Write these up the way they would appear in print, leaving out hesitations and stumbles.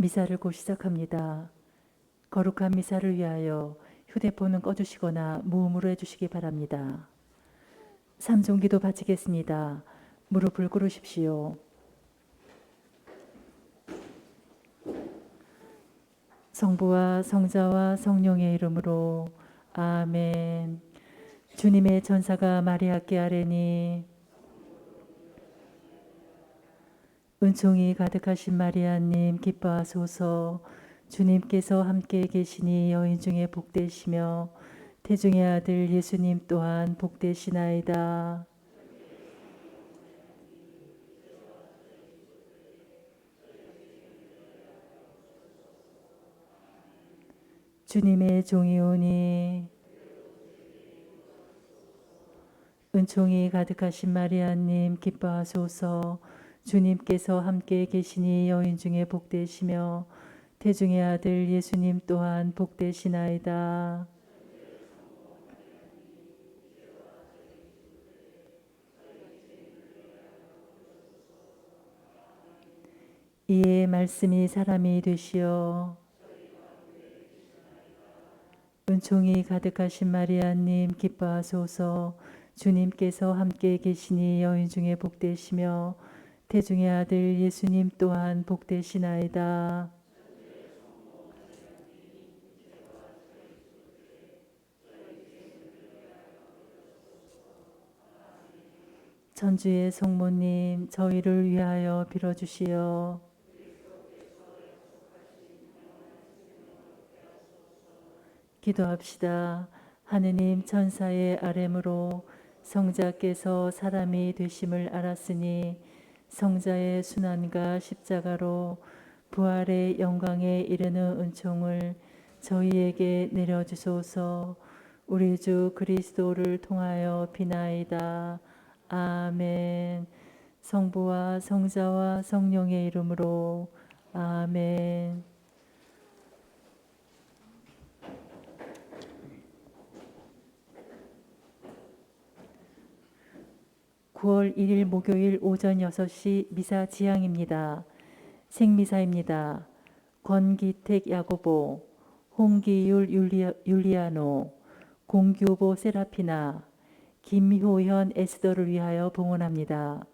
미사를 곧 시작합니다. 거룩한 미사를 위하여 휴대폰은 꺼주시거나 무음으로 해주시기 바랍니다. 삼종기도 바치겠습니다. 무릎을 꿇으십시오. 성부와 성자와 성령의 이름으로 아멘. 주님의 전사가 마리아께 아뢰니 은총이 가득하신 마리아님 기뻐하소서. 주님께서 함께 계시니 여인 중에 복되시며 태중의 아들 예수님 또한 복되시나이다. 주님의 종이 오니 은총이 가득하신 마리아님 기뻐하소서. 주님께서 함께 계시니 여인 중에 복되시며 태중의 아들 예수님 또한 복되시나이다. 이에 말씀이 사람이 되시어 은총이 가득하신 마리아님 기뻐하소서. 주님께서 함께 계시니 여인 중에 복되시며 태중의 아들 예수님 또한 복되시나이다. 천주의 성모님 저희를 위하여 빌어주시어. 기도합시다. 하느님 천사의 아뢰므로 성자께서 사람이 되심을 알았으니 성자의 순환과 십자가로 부활의 영광에 이르는 은총을 저희에게 내려주소서. 우리 주 그리스도를 통하여 비나이다. 아멘. 성부와 성자와 성령의 이름으로 아멘. 9월 1일 목요일 오전 6시 미사 지향입니다. 생미사입니다. 권기택 야고보, 홍기율 율리아노, 공규보 세라피나, 김효현 에스더를 위하여 봉헌합니다.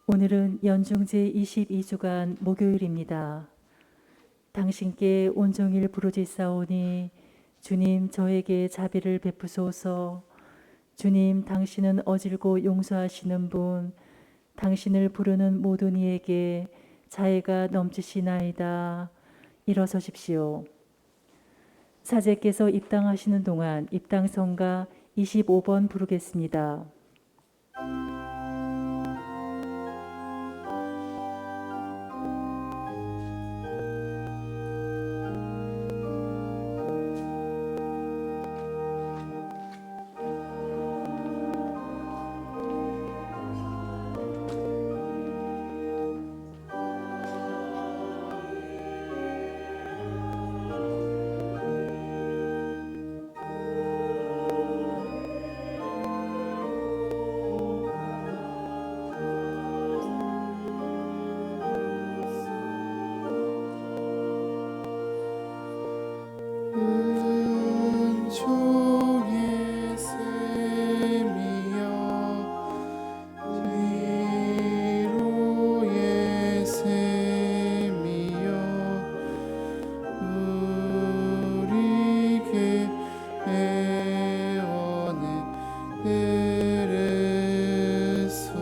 오늘은 연중 제22주간 목요일입니다. 당신께 온종일 부르짖사오니 주님 저에게 자비를 베푸소서. 주님, 당신은 어질고 용서하시는 분, 당신을 부르는 모든 이에게 자애가 넘치시나이다. 일어서십시오. 사제께서 입당하시는 동안 입당성가 25번 부르겠습니다. 은총의 샘이여 위로의 샘이여 우리에게 애원해 내리소서.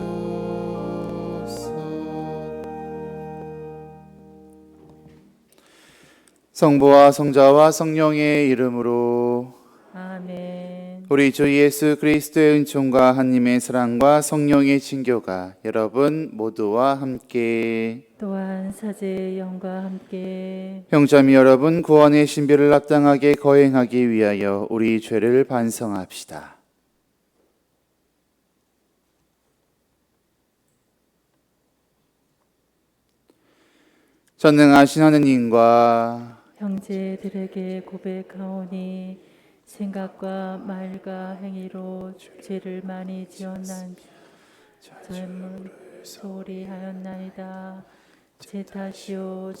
성부와 성자와 성령의 이름으로 아멘. 우리 주 예수 그리스도의 은총과 하나님의 사랑과 성령의 친교가 여러분 모두와 함께 또한 사제의 영과 함께 형제자매 여러분, 구원의 신비를 합당하게 거행하기 위하여 우리 죄를 반성합시다. 전능하신 하느님과 형제들에게 고백하오니 생각과 말과 행위로 죄를 많이 지었난 젊은 소홀히 하였나이다. 제 탓이요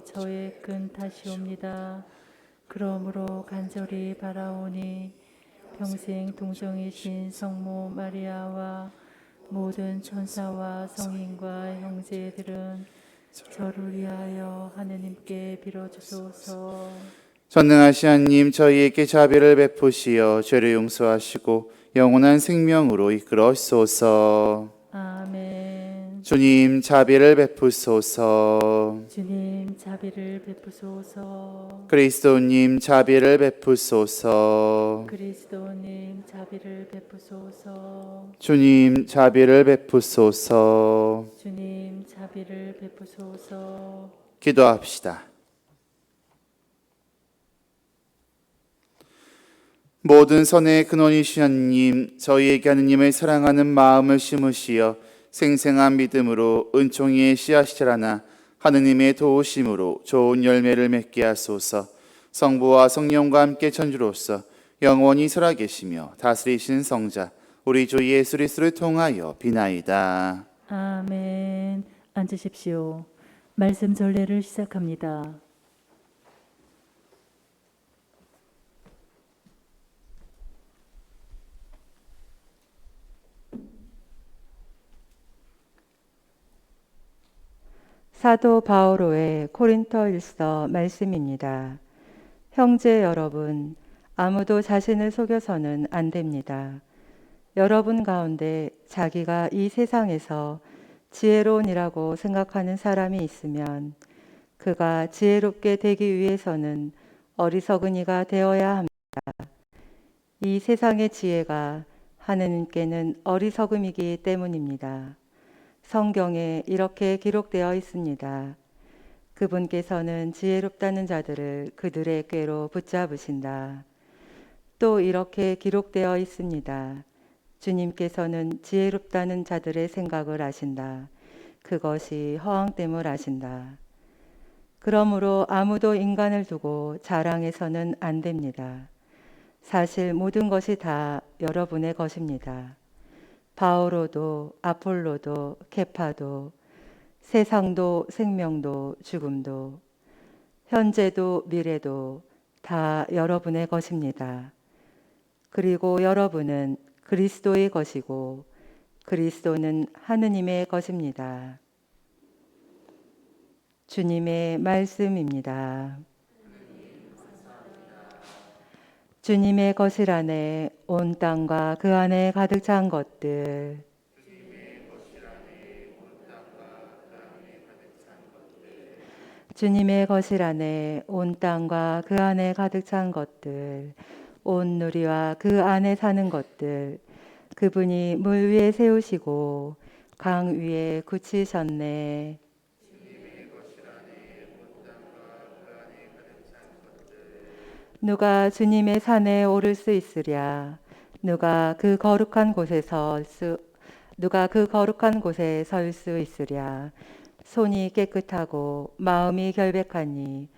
저의 큰 탓이옵니다. 그러므로 간절히 바라오니 평생 동정이신 성모 마리아와 모든 천사와 성인과 형제들은 저를 위하여 하느님께 빌어주소서. 전능하신 하나님, 저희에게 자비를 베푸시어 죄를 용서하시고 영원한 생명으로 이끌어주소서. 아멘. 주님, 자비를 베푸소서. 주님, 자비를 베푸소서. 그리스도님, 자비를 베푸소서. 그리스도님, 자비를 베푸소서. 주님, 자비를 베푸소서. 주님, 자비를 베푸소서. 기도합시다. 모든 선의 근원이신 하나님, 저희에게 하느님을 사랑하는 마음을 심으시어 생생한 믿음으로 은총의 씨앗이 자라나 하느님의 도우심으로 좋은 열매를 맺게 하소서. 성부와 성령과 함께 천주로서 영원히 살아계시며 다스리시는 성자 우리 주 예수 그리스도를 통하여 비나이다. 아멘. 앉으십시오. 말씀 전례를 시작합니다. 사도 바오로의 코린토일서 말씀입니다. 형제 여러분, 아무도 자신을 속여서는 안 됩니다. 여러분 가운데 자기가 이 세상에서 지혜로운이라고 생각하는 사람이 있으면 그가 지혜롭게 되기 위해서는 어리석은 이가 되어야 합니다. 이 세상의 지혜가 하느님께는 어리석음이기 때문입니다. 성경에 이렇게 기록되어 있습니다. 그분께서는 지혜롭다는 자들을 그들의 꾀로 붙잡으신다. 또 이렇게 기록되어 있습니다. 주님께서는 지혜롭다는 자들의 생각을 아신다. 그것이 허황됨을 아신다. 그러므로 아무도 인간을 두고 자랑해서는 안 됩니다. 사실 모든 것이 다 여러분의 것입니다. 바오로도 아폴로도 케파도 세상도 생명도 죽음도 현재도 미래도 다 여러분의 것입니다. 그리고 여러분은 그리스도의 것이고 그리스도는 하느님의 것입니다. 주님의 말씀입니다. 주님의 거실 안에 온 땅과 그 안에 가득 찬 것들, 주님의 거실 안에 온 땅과 그 안에 가득 찬 것들, 온 누리와 그 안에 사는 것들, 그분이 물 위에 세우시고 강 위에 굳히셨네. 누가 주님의 산에 오를 수 있으랴? 누가 그 거룩한 곳에 설 수 있으랴? 손이 깨끗하고 마음이 결백하니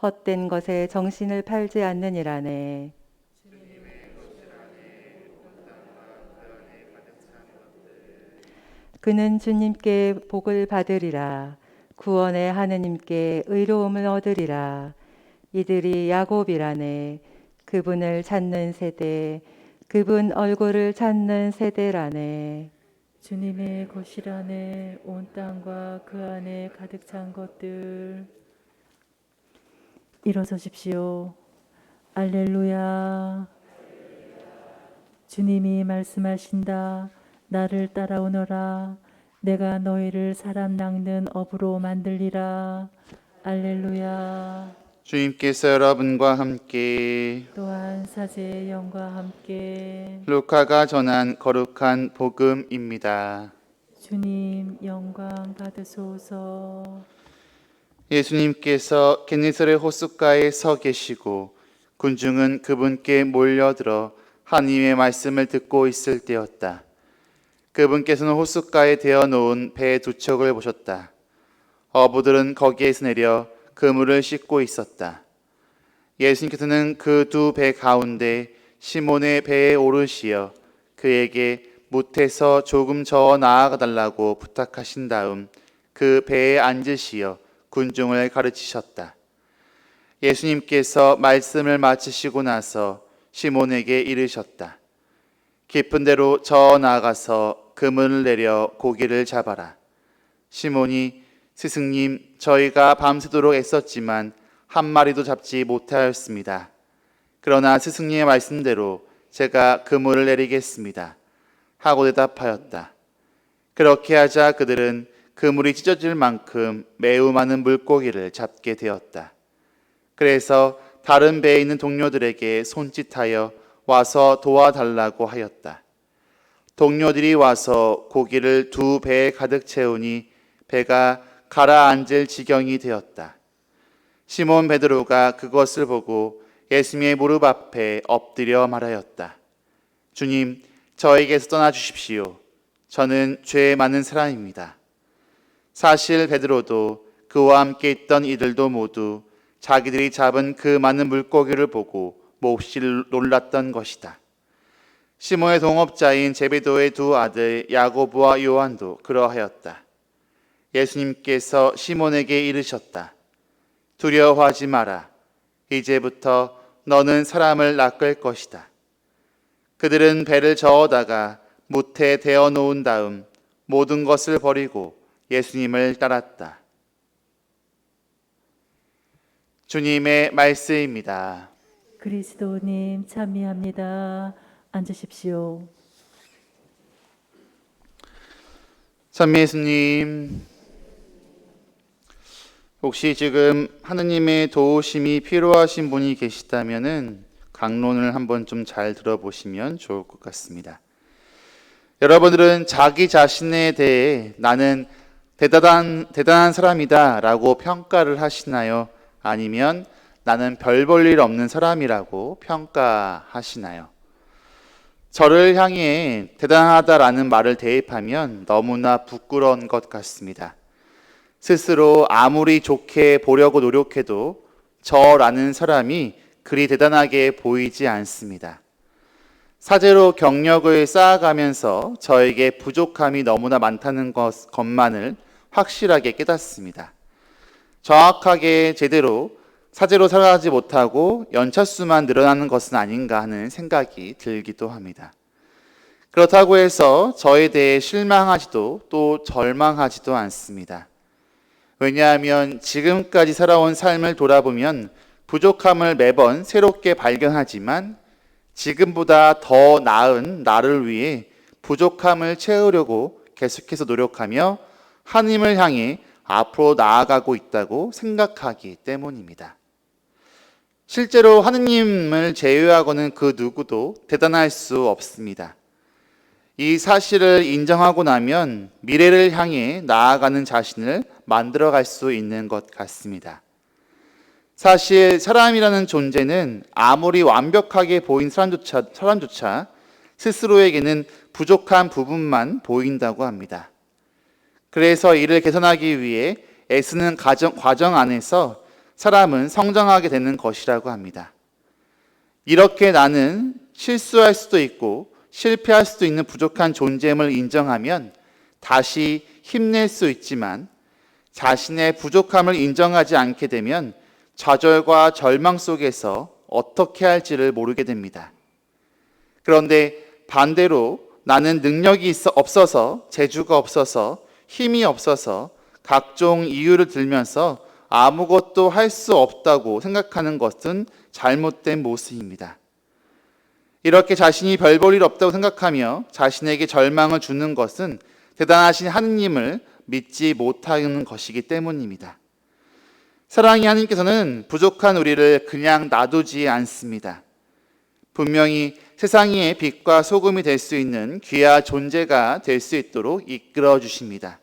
헛된 것에 정신을 팔지 않느니라네. 그는 주님께 복을 받으리라. 구원의 하느님께 의로움을 얻으리라. 이들이 야곱이라네. 그분을 찾는 세대, 그분 얼굴을 찾는 세대라네. 주님의 거실 안에 온 땅과 그 안에 가득 찬 것들. 일어서십시오. 알렐루야. 주님이 말씀하신다. 나를 따라오너라. 내가 너희를 사람 낚는 어부로 만들리라. 알렐루야. 주님께서 여러분과 함께 또한 사제의 영과 함께 루카가 전한 거룩한 복음입니다. 주님 영광 받으소서. 예수님께서 게네사렛 호숫가에 서 계시고 군중은 그분께 몰려들어 하나님의 말씀을 듣고 있을 때였다. 그분께서는 호숫가에 대어 놓은 배 두 척을 보셨다. 어부들은 거기에서 내려 그물을 씻고 있었다. 예수님께서는 그 두 배 가운데 시몬의 배에 오르시어 그에게 못에서 조금 저어 나아가 달라고 부탁하신 다음 그 배에 앉으시어 군중을 가르치셨다. 예수님께서 말씀을 마치시고 나서 시몬에게 이르셨다. 깊은 데로 저어 나가서 그물을 내려 고기를 잡아라. 시몬이 스승님, 저희가 밤새도록 애썼지만 한 마리도 잡지 못하였습니다. 그러나 스승님의 말씀대로 제가 그물을 내리겠습니다. 하고 대답하였다. 그렇게 하자 그들은 그물이 찢어질 만큼 매우 많은 물고기를 잡게 되었다. 그래서 다른 배에 있는 동료들에게 손짓하여 와서 도와달라고 하였다. 동료들이 와서 고기를 두 배에 가득 채우니 배가 가라앉을 지경이 되었다. 시몬 베드로가 그것을 보고 예수님의 무릎 앞에 엎드려 말하였다. 주님, 저에게서 떠나 주십시오. 저는 죄 많은 사람입니다. 사실 베드로도 그와 함께 있던 이들도 모두 자기들이 잡은 그 많은 물고기를 보고 몹시 놀랐던 것이다. 시몬의 동업자인 제베도의 두 아들 야고보와 요한도 그러하였다. 예수님께서 시몬에게 이르셨다. 두려워하지 마라. 이제부터 너는 사람을 낚을 것이다. 그들은 배를 저어다가 무태에 대어 놓은 다음 모든 것을 버리고 예수님을 따랐다. 주님의 말씀입니다. 그리스도님 찬미합니다. 앉으십시오. 찬미 예수님, 혹시 지금 하느님의 도우심이 필요하신 분이 계시다면은 강론을 한번 좀 잘 들어보시면 좋을 것 같습니다. 여러분들은 자기 자신에 대해 나는 대단한 사람이다 라고 평가를 하시나요? 아니면 나는 별 볼 일 없는 사람이라고 평가하시나요? 저를 향해 대단하다라는 말을 대입하면 너무나 부끄러운 것 같습니다. 스스로 아무리 좋게 보려고 노력해도 저라는 사람이 그리 대단하게 보이지 않습니다. 사제로 경력을 쌓아가면서 저에게 부족함이 너무나 많다는 것만을 확실하게 깨닫습니다. 정확하게 제대로 사제로 살아가지 못하고 연차수만 늘어나는 것은 아닌가 하는 생각이 들기도 합니다. 그렇다고 해서 저에 대해 실망하지도 또 절망하지도 않습니다. 왜냐하면 지금까지 살아온 삶을 돌아보면 부족함을 매번 새롭게 발견하지만 지금보다 더 나은 나를 위해 부족함을 채우려고 계속해서 노력하며 하나님을 향해 앞으로 나아가고 있다고 생각하기 때문입니다. 실제로 하느님을 제외하고는 그 누구도 대단할 수 없습니다. 이 사실을 인정하고 나면 미래를 향해 나아가는 자신을 만들어갈 수 있는 것 같습니다. 사실 사람이라는 존재는 아무리 완벽하게 보인 사람조차 스스로에게는 부족한 부분만 보인다고 합니다. 그래서 이를 개선하기 위해 애쓰는 과정 안에서 사람은 성장하게 되는 것이라고 합니다. 이렇게 나는 실수할 수도 있고 실패할 수도 있는 부족한 존재임을 인정하면 다시 힘낼 수 있지만 자신의 부족함을 인정하지 않게 되면 좌절과 절망 속에서 어떻게 할지를 모르게 됩니다. 그런데 반대로 나는 능력이 없어서, 재주가 없어서, 힘이 없어서 각종 이유를 들면서 아무것도 할 수 없다고 생각하는 것은 잘못된 모습입니다. 이렇게 자신이 별 볼 일 없다고 생각하며 자신에게 절망을 주는 것은 대단하신 하느님을 믿지 못하는 것이기 때문입니다. 사랑의 하나님께서는 부족한 우리를 그냥 놔두지 않습니다. 분명히 세상의 빛과 소금이 될 수 있는 귀한 존재가 될 수 있도록 이끌어 주십니다.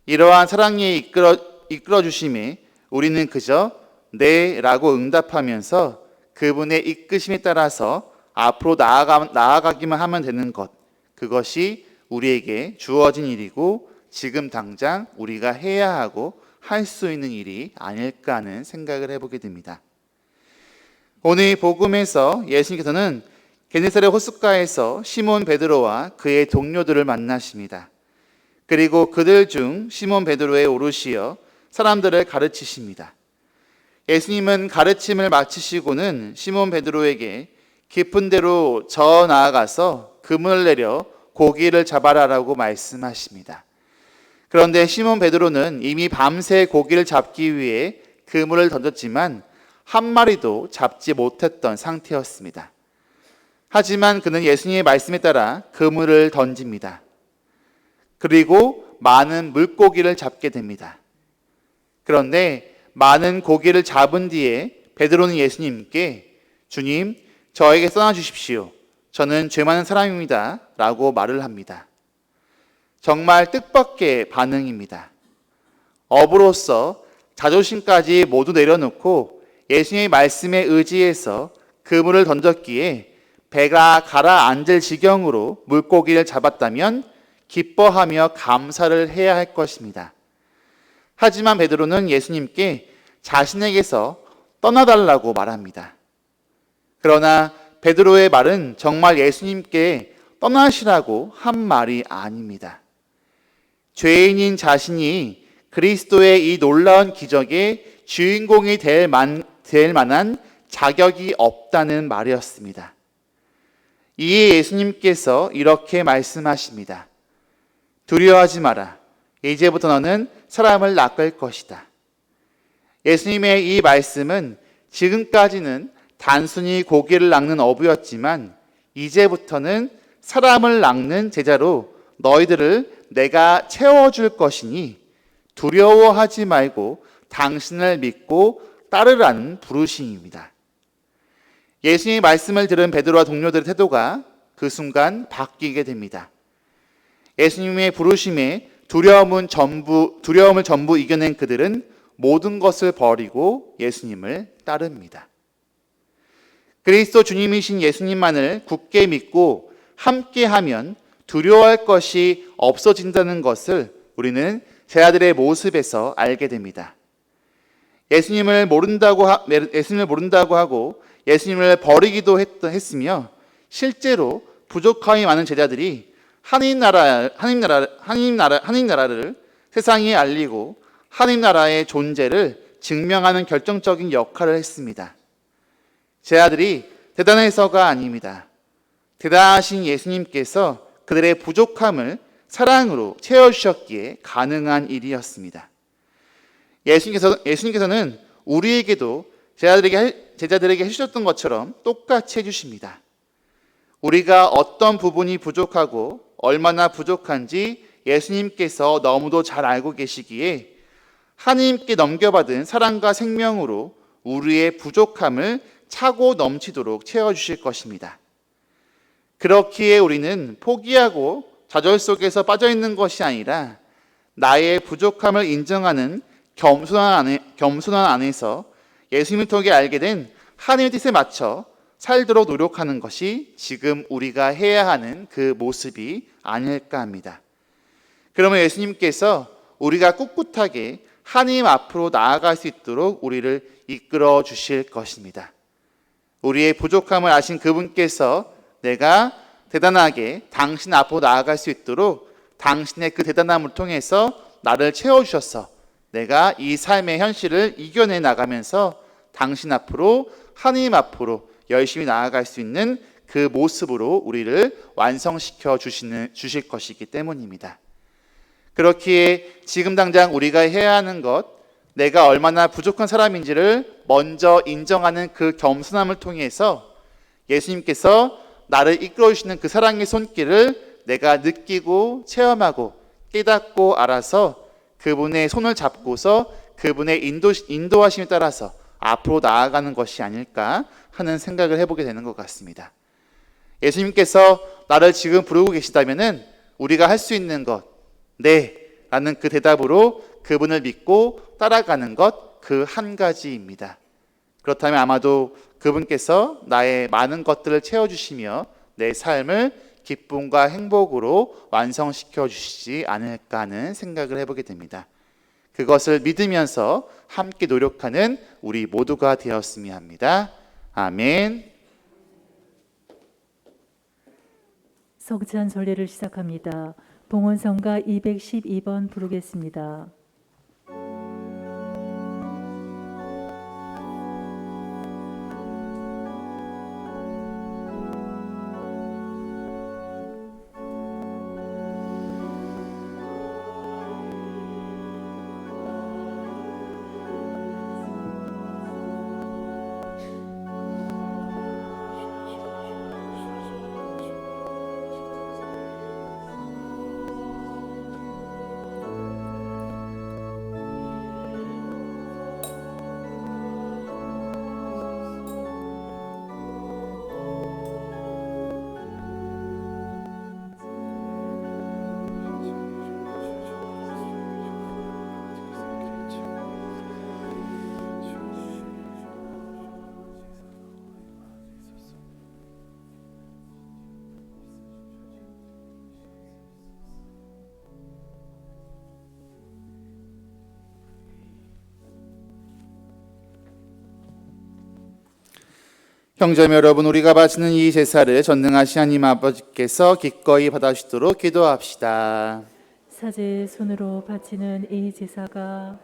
이러한 사랑에 이끌어 주심에 우리는 그저 네 라고 응답하면서 그분의 이끄심에 따라서 앞으로 나아가기만 하면 되는 것, 그것이 우리에게 주어진 일이고 지금 당장 우리가 해야 하고 할 수 있는 일이 아닐까 하는 생각을 해보게 됩니다. 오늘 복음에서 예수님께서는 게네사렛 호숫가에서 시몬 베드로와 그의 동료들을 만나십니다. 그리고 그들 중 시몬 베드로의 오르시어 사람들을 가르치십니다. 예수님은 가르침을 마치시고는 시몬 베드로에게 깊은 데로 저 나아가서 그물을 내려 고기를 잡아라라고 말씀하십니다. 그런데 시몬 베드로는 이미 밤새 고기를 잡기 위해 그물을 던졌지만 한 마리도 잡지 못했던 상태였습니다. 하지만 그는 예수님의 말씀에 따라 그물을 던집니다. 그리고 많은 물고기를 잡게 됩니다. 그런데 많은 고기를 잡은 뒤에 베드로는 예수님께 주님, 저에게 써놔주십시오. 저는 죄 많은 사람입니다. 라고 말을 합니다. 정말 뜻밖의 반응입니다. 업으로서 자존심까지 모두 내려놓고 예수님의 말씀에 의지해서 그물을 던졌기에 배가 가라앉을 지경으로 물고기를 잡았다면 기뻐하며 감사를 해야 할 것입니다. 하지만 베드로는 예수님께 자신에게서 떠나달라고 말합니다. 그러나 베드로의 말은 정말 예수님께 떠나시라고 한 말이 아닙니다. 죄인인 자신이 그리스도의 이 놀라운 기적의 주인공이 될 만한 자격이 없다는 말이었습니다. 이에 예수님께서 이렇게 말씀하십니다. 두려워하지 마라. 이제부터 너는 사람을 낚을 것이다. 예수님의 이 말씀은 지금까지는 단순히 고기를 낚는 어부였지만 이제부터는 사람을 낚는 제자로 너희들을 내가 채워줄 것이니 두려워하지 말고 당신을 믿고 따르라는 부르심입니다. 예수님의 말씀을 들은 베드로와 동료들의 태도가 그 순간 바뀌게 됩니다. 예수님의 부르심에 두려움을 전부 이겨낸 그들은 모든 것을 버리고 예수님을 따릅니다. 그리스도 주님이신 예수님만을 굳게 믿고 함께하면 두려워할 것이 없어진다는 것을 우리는 제자들의 모습에서 알게 됩니다. 예수님을 모른다고 하고 예수님을 버리기도 했으며 실제로 부족함이 많은 제자들이 하나님 나라를 세상에 알리고 하나님 나라의 존재를 증명하는 결정적인 역할을 했습니다. 제자들이 대단해서가 아닙니다. 대단하신 예수님께서 그들의 부족함을 사랑으로 채워주셨기에 가능한 일이었습니다. 예수님께서는 우리에게도 제자들에게 해주셨던 것처럼 똑같이 해주십니다. 우리가 어떤 부분이 부족하고 얼마나 부족한지 예수님께서 너무도 잘 알고 계시기에 하나님께 넘겨받은 사랑과 생명으로 우리의 부족함을 차고 넘치도록 채워주실 것입니다. 그렇기에 우리는 포기하고 좌절 속에서 빠져있는 것이 아니라 나의 부족함을 인정하는 겸손한 안에서 예수님을 통해 알게 된 하나님의 뜻에 맞춰 살도록 노력하는 것이 지금 우리가 해야 하는 그 모습이 아닐까 합니다. 그러면 예수님께서 우리가 꿋꿋하게 하나님 앞으로 나아갈 수 있도록 우리를 이끌어 주실 것입니다. 우리의 부족함을 아신 그분께서 내가 대단하게 당신 앞으로 나아갈 수 있도록 당신의 그 대단함을 통해서 나를 채워주셔서 내가 이 삶의 현실을 이겨내 나가면서 당신 앞으로 하나님 앞으로 열심히 나아갈 수 있는 그 모습으로 우리를 완성시켜 주실 것이기 때문입니다. 그렇기에 지금 당장 우리가 해야 하는 것, 내가 얼마나 부족한 사람인지를 먼저 인정하는 그 겸손함을 통해서 예수님께서 나를 이끌어 주시는 그 사랑의 손길을 내가 느끼고 체험하고 깨닫고 알아서 그분의 손을 잡고서 그분의 인도하심에 따라서 앞으로 나아가는 것이 아닐까 하는 생각을 해보게 되는 것 같습니다. 예수님께서 나를 지금 부르고 계시다면은 우리가 할 수 있는 것, 네 라는 그 대답으로 그분을 믿고 따라가는 것 그 한 가지입니다. 그렇다면 아마도 그분께서 나의 많은 것들을 채워주시며 내 삶을 기쁨과 행복으로 완성시켜 주시지 않을까 하는 생각을 해보게 됩니다. 그것을 믿으면서 함께 노력하는 우리 모두가 되었으면 합니다. 아멘. 성찬 설례를 시작합니다. 봉헌성가 212번 부르겠습니다. 형제님 여러분, 우리가 바치는 이 제사를 전능하신 하나님 아버지께서 기꺼이 받아주시도록 기도합시다. 사제의 손으로 바치는 이 제사가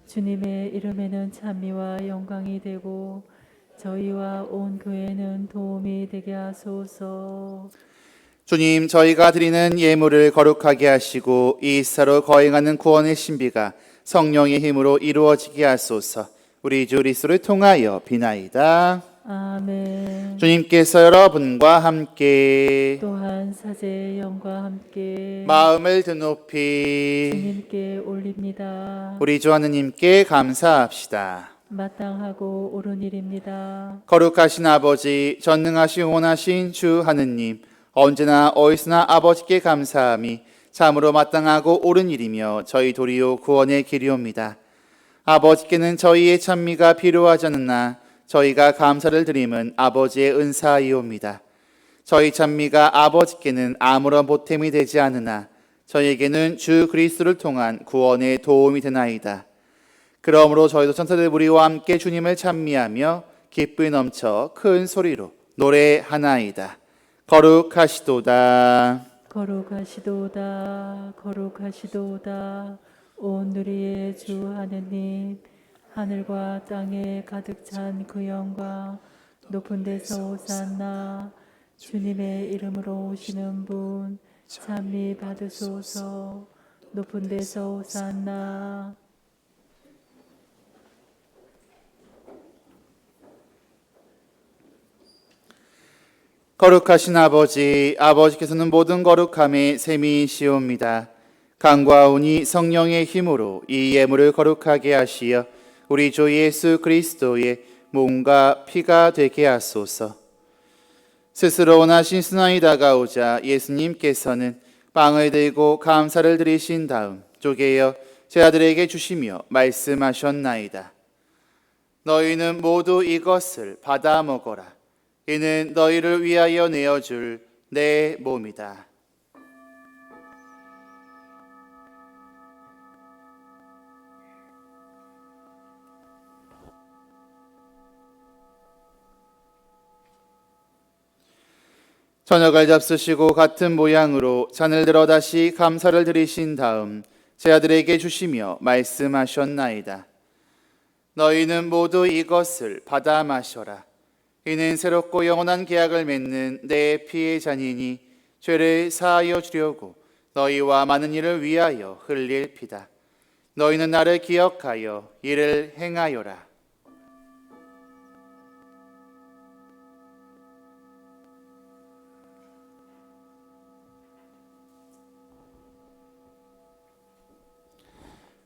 주님의 이름에는 찬미와 영광이 되고 저희와 온 교회는 도움이 되게 하소서. 주님, 저희가 드리는 예물을 거룩하게 하시고 이 제사로 거행하는 구원의 신비가 성령의 힘으로 이루어지게 하소서. 우리 주 그리스도를 통하여 비나이다. 아멘. 주님께서 여러분과 함께 또한 사제의 영과 함께 마음을 드높이 주님께 올립니다. 우리 주 하느님께 감사합시다. 마땅하고 옳은 일입니다. 거룩하신 아버지, 전능하신 영원하신 주 하느님, 언제나 어디서나 아버지께 감사함이 참으로 마땅하고 옳은 일이며 저희 도리요 구원의 길이옵니다. 아버지께는 저희의 찬미가 필요하지 않으나 저희가 감사를 드림은 아버지의 은사이옵니다. 저희 찬미가 아버지께는 아무런 보탬이 되지 않으나 저희에게는 주 그리스도를 통한 구원의 도움이 되나이다. 그러므로 저희도 천사들 무리와 함께 주님을 찬미하며 기쁨이 넘쳐 큰 소리로 노래하나이다. 거룩하시도다. 거룩하시도다. 거룩하시도다. 온 누리의 주 하느님, 하늘과 땅에 가득 찬 그 영광, 높은 데서 오산나. 주님의 이름으로 오시는 분 찬미 받으소서. 높은 데서 오산나. 거룩하신 아버지, 아버지께서는 모든 거룩함의 셈이시옵니다. 간과하오니 성령의 힘으로 이 예물을 거룩하게 하시어 우리 주 예수 그리스도의 몸과 피가 되게 하소서. 스스로 원하신 순환이 다가오자 예수님께서는 빵을 들고 감사를 드리신 다음 쪼개어 제자들에게 주시며 말씀하셨나이다. 너희는 모두 이것을 받아 먹어라. 이는 너희를 위하여 내어줄 내 몸이다. 저녁을 잡수시고 같은 모양으로 잔을 들어 다시 감사를 드리신 다음 제자들에게 주시며 말씀하셨나이다. 너희는 모두 이것을 받아 마셔라. 이는 새롭고 영원한 계약을 맺는 내 피의 잔이니 죄를 사하여 주려고 너희와 많은 이를 위하여 흘릴 피다. 너희는 나를 기억하여 이를 행하여라.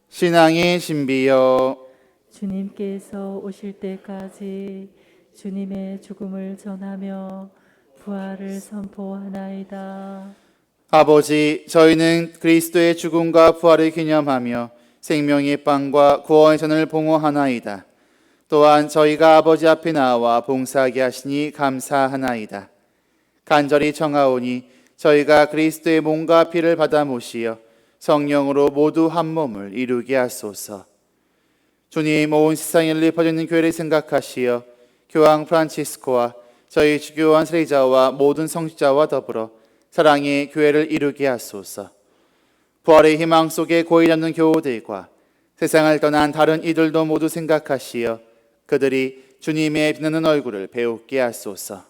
신앙의 신비여, 주님께서 오실 때까지 주님의 죽음을 전하며 부활을 선포하나이다. 아버지, 저희는 그리스도의 죽음과 부활을 기념하며 생명의 빵과 구원의 전을 봉헌하나이다. 또한 저희가 아버지 앞에 나와 봉사하게 하시니 감사하나이다. 간절히 청하오니 저희가 그리스도의 몸과 피를 받아 모시어 성령으로 모두 한 몸을 이루게 하소서. 주님, 온 세상에 널리 퍼지는 교회를 생각하시어 교황 프란치스코와 저희 주교환 세례자와 모든 성직자와 더불어 사랑의 교회를 이루게 하소서. 부활의 희망 속에 고이 잡는 교우들과 세상을 떠난 다른 이들도 모두 생각하시어 그들이 주님의 빛나는 얼굴을 배우게 하소서.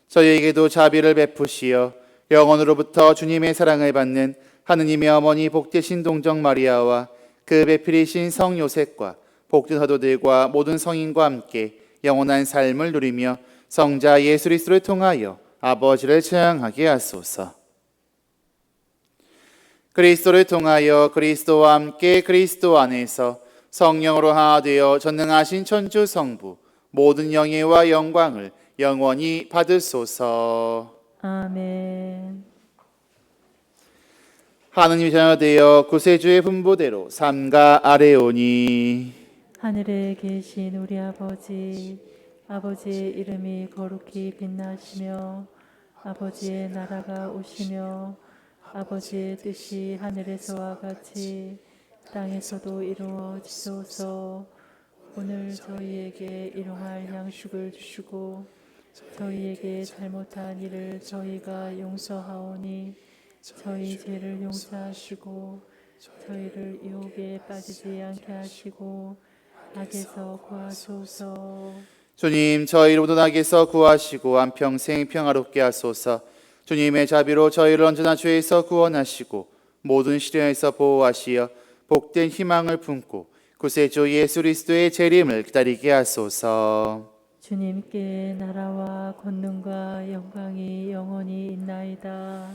저희에게도 자비를 베푸시어 영원으로부터 주님의 사랑을 받는 하느님의 어머니 복되신 동정 마리아와 그 배필이신 성 요셉과 복된 사도들과 모든 성인과 함께 영원한 삶을 누리며 성자 예수 그리스도를 통하여 아버지를 찬양하게 하소서. 그리스도를 통하여 그리스도와 함께 그리스도 안에서 성령으로 하나 되어 전능하신 천주 성부 모든 영예와 영광을 영원히 받으소서. 아멘. 하느님 자녀 되어 구세주의 분부대로 삼가 아뢰오니 하늘에 계신 우리 아버지, 아버지의 이름이 거룩히 빛나시며 아버지의 나라가 오시며 아버지의 뜻이 하늘에서와 같이 땅에서도 이루어지소서. 오늘 저희에게 일용할 양식을 주시고 저희에게 잘못한 일을 저희가 용서하오니 저희 죄를 용서하시고 저희를 유혹에 빠지지 않게 하시고 악에서 구하소서. 주님, 저희를 모든 악에서 구하시고 한평생 평화롭게 하소서. 주님의 자비로 저희를 언제나 죄에서 구원하시고 모든 시련에서 보호하시어 복된 희망을 품고 구세주 예수 그리스도의 재림을 기다리게 하소서. 주님께 나라와 권능과 영광이 영원히 있나이다.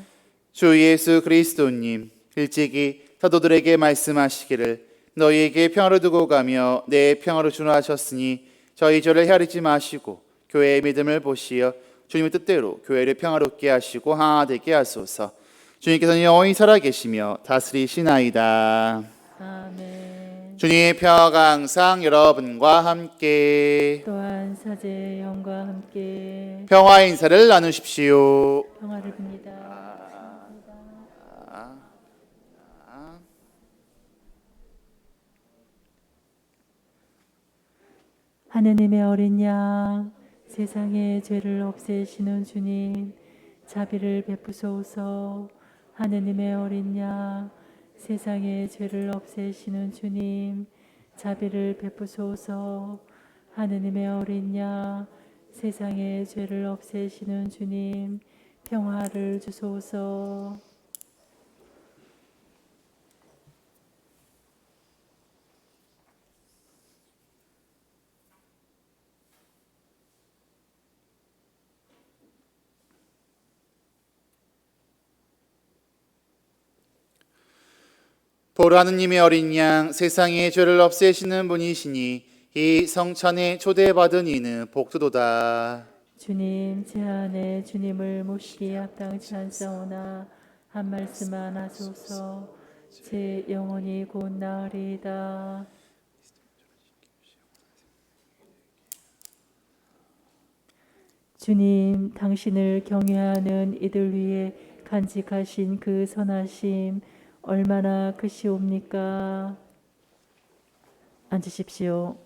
주 예수 그리스도님, 일찍이 사도들에게 말씀하시기를 너희에게 평화를 두고 가며 내 평화를 주라 하셨으니 저희 죄를 헤아리지 마시고 교회의 믿음을 보시어 주님의 뜻대로 교회를 평화롭게 하시고 하나 되게 하소서. 주님께서는 영원히 살아계시며 다스리시나이다. 아멘. 주님의 평화가 항상 여러분과 함께 또한 사제의 영과 함께 평화 인사를 나누십시오. 평화를 빕니다. 하느님의 어린 양, 세상의 죄를 없애시는 주님, 자비를 베푸소서. 하느님의 어린 양, 세상의 죄를 없애시는 주님, 자비를 베푸소서. 하느님의 어린 양, 세상의 죄를 없애시는 주님, 평화를 주소서. 보라 하느님의 어린 양 세상의 죄를 없애시는 분이시니 이 성찬에 초대받은 이는 복도도다. 주님, 제 안에 주님을 모시기에 합당치 않사오나 한 말씀만 하소서. 제 영혼이 곧 나으리이다. 주님, 당신을 경외하는 이들 위해 간직하신 그 선하심 얼마나 크시옵니까? 앉으십시오.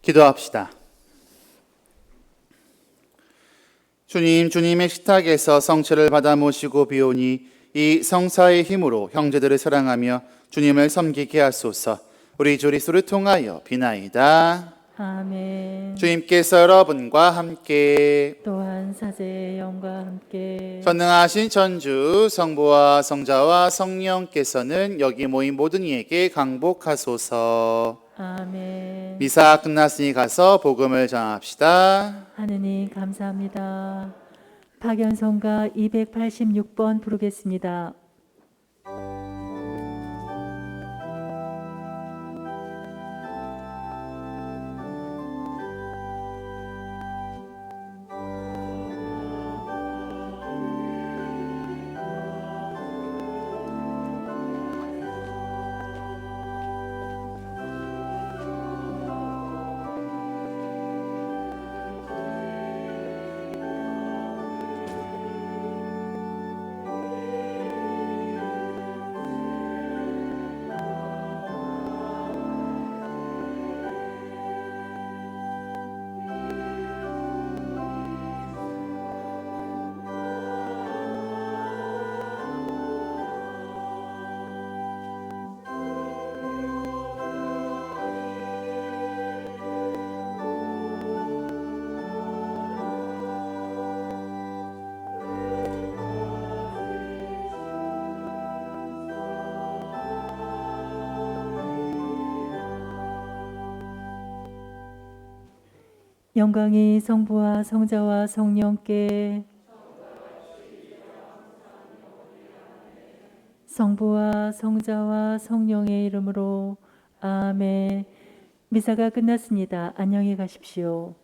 기도합시다. 주님, 주님의 식탁에서 성체를 받아 모시고 비오니 이 성사의 힘으로 형제들을 사랑하며 주님을 섬기게 하소서. 우리 주 그리스도를 통하여 비나이다. 아멘. 주님께서 여러분과 함께 또한 사제의 영과 함께 전능하신 전주 성부와 성자와 성령께서는 여기 모인 모든 이에게 강복하소서. 아멘. 미사 끝났으니 가서 복음을 전합시다. 하느님 감사합니다. 박연성가 286번 부르겠습니다. 영광이 성부와 성자와 성령께 성부와 성자와 성령의 이름으로 아멘. 미사가 끝났습니다. 안녕히 가십시오.